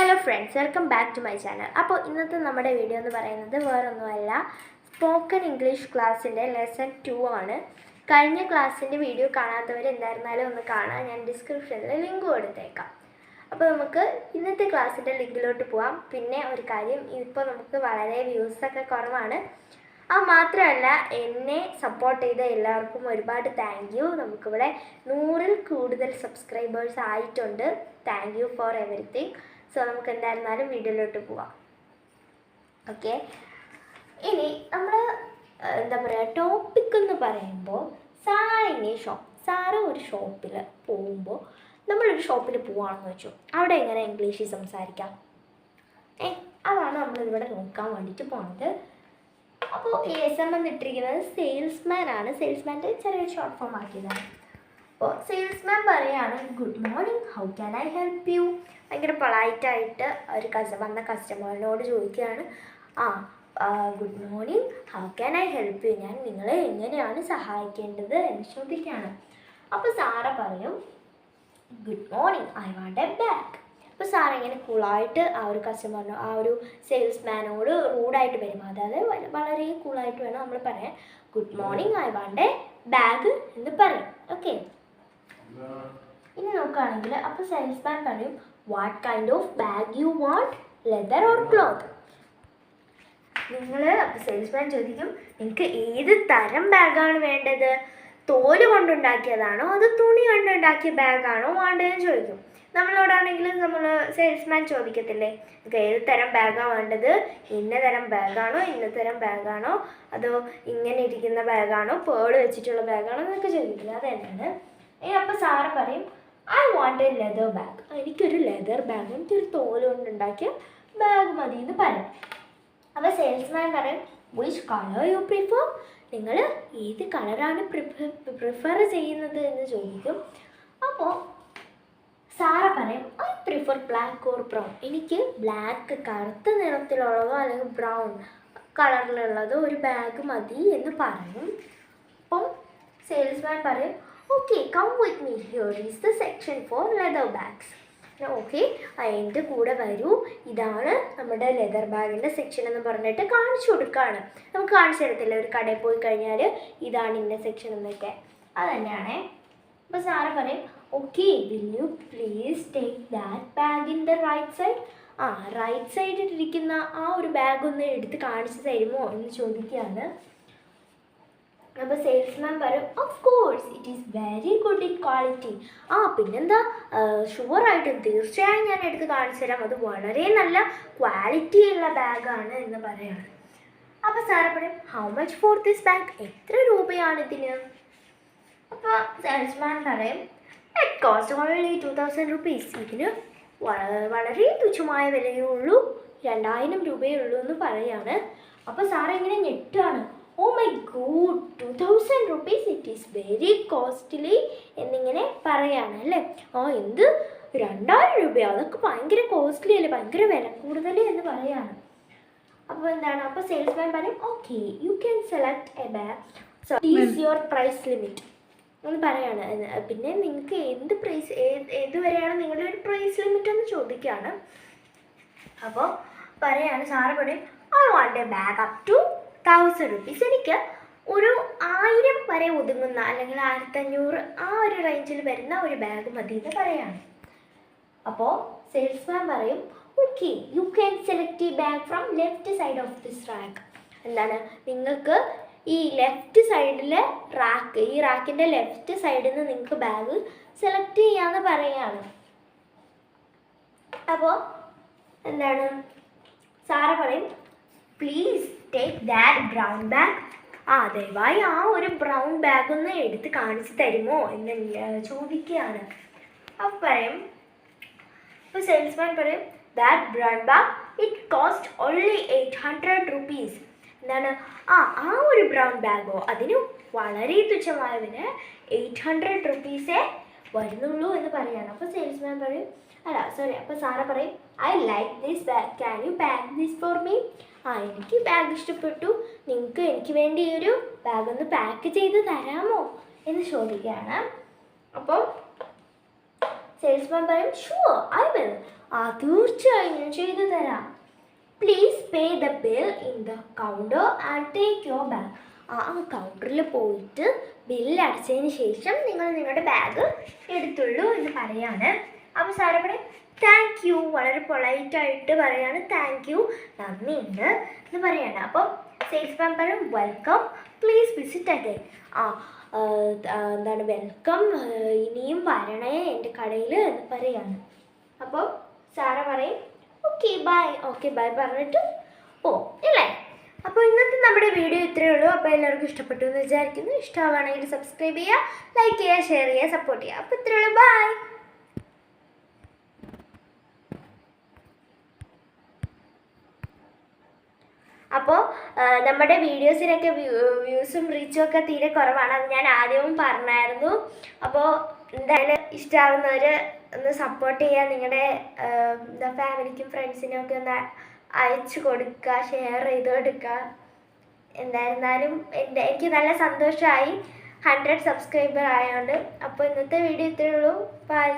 Hello friends, welcome back to my channel. അപ്പോൾ ഇന്നത്തെ നമ്മുടെ വീഡിയോ എന്ന് പറയുന്നത് വേറൊന്നുമല്ല, സ്പോക്കൺ ഇംഗ്ലീഷ് ക്ലാസ്സിൻ്റെ ലെസൺ 2 ആണ്. കഴിഞ്ഞ ക്ലാസ്സിൻ്റെ വീഡിയോ കാണാത്തവർ എന്തായിരുന്നാലും ഒന്ന് കാണാൻ ഞാൻ ഡിസ്ക്രിപ്ഷനിൽ ലിങ്ക് കൊടുത്തേക്കാം. അപ്പോൾ നമുക്ക് ഇന്നത്തെ ക്ലാസ്സിൻ്റെ ലിങ്കിലോട്ട് പോവാം. പിന്നെ ഒരു കാര്യം, ഇപ്പോൾ നമുക്ക് വളരെ വ്യൂസൊക്കെ കുറവാണ്. അത് മാത്രമല്ല, എന്നെ സപ്പോർട്ട് ചെയ്ത എല്ലാവർക്കും ഒരുപാട് താങ്ക് യു. നമുക്കിവിടെ 100-ൽ കൂടുതൽ സബ്സ്ക്രൈബേഴ്സ് ആയിട്ടുണ്ട്. Thank you for everything. So നമുക്ക് എന്തായിരുന്നാലും വീഡിയോയിലോട്ട് പോവാം. ഓക്കെ, ഇനി നമ്മൾ എന്താ പറയുക, ടോപ്പിക് എന്ന് പറയുമ്പോൾ സാറ് ഒരു ഷോപ്പിൽ പോകുമ്പോൾ, നമ്മളൊരു ഷോപ്പിൽ പോവുകയാണെന്ന് വെച്ചു, അവിടെ എങ്ങനെ ഇംഗ്ലീഷിൽ സംസാരിക്കാം, അതാണ് നമ്മളിവിടെ നോക്കാൻ വേണ്ടിയിട്ട് പോകുന്നത്. അപ്പോൾ SM എന്നിട്ടിരിക്കുന്നത് സെയിൽസ്മാൻ ആണ്. സെയിൽസ്മാൻ്റെ ചെറിയൊരു ഷോർട്ട് ഫോം ആക്കിയതാണ്. അപ്പോൾ സെയിൽസ്മാൻ പറയുകയാണ്, good morning, how can I help you. ഭയങ്കര പൊളൈറ്റായിട്ട് ഒരു വന്ന കസ്റ്റമറിനോട് ചോദിക്കുകയാണ്, good morning, how can I help you, ഞാൻ നിങ്ങളെ എങ്ങനെയാണ് സഹായിക്കേണ്ടത് എന്ന് ചോദിക്കുകയാണ്. അപ്പോൾ സാറ് പറയും, good morning, I want a bag. അപ്പോൾ സാർ ഇങ്ങനെ കൂളായിട്ട് ആ ഒരു കസ്റ്റമറിനോ ആ ഒരു സെയിൽസ്മാനോട് റൂഡായിട്ട് വരും. അതായത് വളരെ കൂളായിട്ട് വേണം നമ്മൾ പറയാൻ. Good morning, I want a bag എന്ന് പറയും. ഓക്കെ, ഇനി നോക്കുകയാണെങ്കിൽ അപ്പോൾ സെയിൽസ്മാൻ പറയും, what kind of bag you want, leather or cloth. Salesman ചോദിക്കും, നിങ്ങൾക്ക് ഏത് തരം ബാഗാണ് വേണ്ടത്, തോല് കൊണ്ടുണ്ടാക്കിയതാണോ അതോ തുണി കൊണ്ടുണ്ടാക്കിയ ബാഗാണോ വേണ്ടതെന്ന് ചോദിക്കും. നമ്മളോടാണെങ്കിൽ നമ്മൾ സെയിൽസ്മാൻ ചോദിക്കത്തില്ലേ, നിങ്ങൾക്ക് ഏത് തരം ബാഗാണ് വേണ്ടത്, ഇന്ന തരം ബാഗാണോ അതോ ഇങ്ങനെ ഇരിക്കുന്ന ബാഗാണോ, പേള് വെച്ചിട്ടുള്ള ബാഗാണോ എന്നൊക്കെ ചോദിക്കില്ല. അത് തന്നെയാണ്. അപ്പോൾ സാറ് പറയും, I want A leather bag, എനിക്കൊരു ലെതർ ബാഗ്, എനിക്കൊരു തോല് കൊണ്ടുണ്ടാക്കിയ ബാഗ് മതി എന്ന് പറയും. അപ്പോൾ സെയിൽസ്മാൻ പറയും, വിച്ച് കളർ യു പ്രിഫർ, നിങ്ങൾ ഏത് കളറാണ് പ്രിഫർ ചെയ്യുന്നത് എന്ന് ചോദിക്കും. അപ്പോൾ സാറ പറയും, I prefer black or brown, എനിക്ക് ബ്ലാക്ക് കറുത്ത നിറത്തിലുള്ളതോ അല്ലെങ്കിൽ ബ്രൗൺ കളറിലുള്ളതോ ഒരു ബാഗ് മതി എന്ന് പറയും. അപ്പം സെയിൽസ്മാൻ പറയും, okay, come with me, here is the section for leather bags. Okay, എൻ്റെ കൂടെ വരൂ, ഇതാണ് നമ്മുടെ ലെതർ ബാഗിൻ്റെ സെക്ഷൻ എന്ന് പറഞ്ഞിട്ട് കാണിച്ചു കൊടുക്കുകയാണ്. നമുക്ക് കാണിച്ചു തരത്തില്ല, ഒരു കടയിൽ പോയി കഴിഞ്ഞാൽ ഇതാണ് ഇന്ന സെക്ഷൻ എന്നൊക്കെ. അത് തന്നെയാണേ. അപ്പോൾ സാറ് പറയും, okay, will you please take that bag in the right side. Right സൈഡിൽ ഇരിക്കുന്ന ആ ഒരു ബാഗ് ഒന്ന് എടുത്ത് കാണിച്ചു തരുമോ എന്ന് ചോദിക്കുകയാണ്. അപ്പോൾ സെയിൽസ്മാൻ പറയും, of course, it is very good in quality. പിന്നെന്താ, ഷുവറായിട്ടും തീർച്ചയായും ഞാൻ എടുത്ത് കാണിച്ചു തരാം, അത് വളരെ നല്ല ക്വാളിറ്റി ഉള്ള ബാഗാണ് എന്ന് പറയാണ്. അപ്പോൾ സാറ് പറയും, how much for this bag, എത്ര രൂപയാണ് ഇതിന്. അപ്പോൾ സെയിൽസ്മാൻ പറയും, ഇറ്റ് കോസ്റ്റ് ഓൺലി 2000 rupees, ഇതിന് വളരെ തുച്ഛമായ വിലയേ ഉള്ളൂ, 2000 രൂപയേ ഉള്ളൂ എന്ന് പറയാണ്. അപ്പോൾ സാറ് ഇങ്ങനെ ഞെട്ടാണ്, oh my god, 2000 rupees, it is very costly എന്നിങ്ങനെ പറയാണ് അല്ലേ. എന്ത് 2000 രൂപയോ, അതൊക്കെ ഭയങ്കര കോസ്റ്റ്ലി അല്ലേ, ഭയങ്കര വില കൂടുതൽ എന്ന് പറയാണ്. അപ്പോൾ എന്താണ്, അപ്പോൾ സെയിൽസ്മാൻ പറയും, okay, you can select a bag, so is your price limit എന്ന് പറയാണ്. പിന്നെ നിങ്ങൾക്ക് എന്ത് പ്രൈസ്, ഏതുവരെയാണ് നിങ്ങളുടെ ഒരു പ്രൈസ് ലിമിറ്റ് എന്ന് ചോദിക്കുകയാണ്. അപ്പോൾ പറയാണ്, സാറ് പറയും, I want a bag up to 1000 rupees, എനിക്ക് ഒരു 1000 വരെ ഒതുങ്ങുന്ന അല്ലെങ്കിൽ 1500 ആ ഒരു റേഞ്ചിൽ വരുന്ന ഒരു ബാഗ് മതി എന്ന് പറയാണ്. അപ്പോൾ സെയിൽസ്മാൻ പറയും, okay, you can select a bag from left side of this rack. എന്താണ്, നിങ്ങൾക്ക് ഈ ലെഫ്റ്റ് സൈഡിലെ റാക്ക്, ഈ റാക്കിൻ്റെ ലെഫ്റ്റ് സൈഡിൽ നിന്ന് നിങ്ങൾക്ക് ബാഗ് സെലക്ട് ചെയ്യാമെന്ന് പറയുകയാണ്. അപ്പോൾ എന്താണ്, സാറ് പറയും, please take that brown bag, ദയവായി ആ ഒരു ബ്രൗൺ ബാഗ് ഒന്ന് എടുത്ത് കാണിച്ച് തരുമോ എന്ന് ചോദിക്കുകയാണ്. അപ്പോൾ പറയും, അപ്പോൾ സെയിൽസ്മാൻ പറയും, that brown bag, it cost only 800 rupees. എന്താണ്, ആ ഒരു ബ്രൗൺ ബാഗോ അതിന് വളരെ തുച്ഛമായ വില 800 rupees വരുന്നുള്ളൂ എന്ന് പറയാണ്. അപ്പോൾ സെയിൽസ്മാൻ പറയും, അപ്പോൾ സാറ പറയും, I like this bag, can you pack this for me. എനിക്ക് ബാഗ് ഇഷ്ടപ്പെട്ടു, നിങ്ങൾക്ക് എനിക്ക് വേണ്ടി ഈ ഒരു ബാഗ് ഒന്ന് പാക്ക് ചെയ്ത് തരാമോ എന്ന് ചോദിക്കുകയാണ്. അപ്പോൾ സെയിൽസ്മാൻ പറയും, ഷുവർ, ഐ വിൽ, തീർച്ചയായും ഞാൻ ചെയ്തു തരാം. Please pay the bill in the counter and take your bag. കൗണ്ടറിൽ പോയിട്ട് ബില്ല് അടച്ചതിന് ശേഷം നിങ്ങൾ നിങ്ങളുടെ ബാഗ് എടുത്തുള്ളൂ എന്ന് പറയാണ്. അപ്പോൾ സാറ് പറയും താങ്ക് യു, വളരെ പൊളൈറ്റായിട്ട് പറയാണ് താങ്ക് യു, നന്ദിയുണ്ട് എന്ന് പറയാണ്. അപ്പം സെയിൽസ്മാൻ പറയും വെൽക്കം, പ്ലീസ് വിസിറ്റ് അഗൈൻ. എന്താണ് വെൽക്കം, ഇനിയും വരണേ എൻ്റെ കടയിൽ എന്ന് പറയാണ്. അപ്പോൾ സാറ് പറയും ഓക്കെ ബൈ പറഞ്ഞിട്ട് ഇല്ലേ. അപ്പോൾ ഇന്നത്തെ നമ്മുടെ വീഡിയോ ഇത്രയേ ഉള്ളൂ. അപ്പോൾ എല്ലാവർക്കും ഇഷ്ടപ്പെട്ടു എന്ന് വിചാരിക്കുന്നു. ഇഷ്ടമാണെങ്കിൽ സബ്സ്ക്രൈബ് ചെയ്യുക, ലൈക്ക് ചെയ്യുക, ഷെയർ ചെയ്യുക, സപ്പോർട്ട് ചെയ്യുക. അപ്പോൾ ഇത്രയേ ഉള്ളൂ, ബൈ. അപ്പോൾ നമ്മുടെ വീഡിയോസിനൊക്കെ വ്യൂസും റീച്ചും ഒക്കെ തീരെ കുറവാണ്. അത് ഞാൻ ആദ്യവും പറഞ്ഞായിരുന്നു. അപ്പോൾ എന്തായാലും ഇഷ്ടമാവുന്നവർ ഒന്ന് സപ്പോർട്ട് ചെയ്യുക. നിങ്ങളുടെ ഫാമിലിക്കും ഫ്രണ്ട്സിനും ഒക്കെ ഒന്ന് അയച്ചു കൊടുക്കുക, ഷെയർ ചെയ്ത് കൊടുക്കുക. എന്തായിരുന്നാലും എനിക്ക് നല്ല സന്തോഷമായി 100 സബ്സ്ക്രൈബർ ആയതുകൊണ്ട്. അപ്പോൾ ഇന്നത്തെ വീഡിയോ ഇത്രയേ ഉള്ളൂ, ബൈ.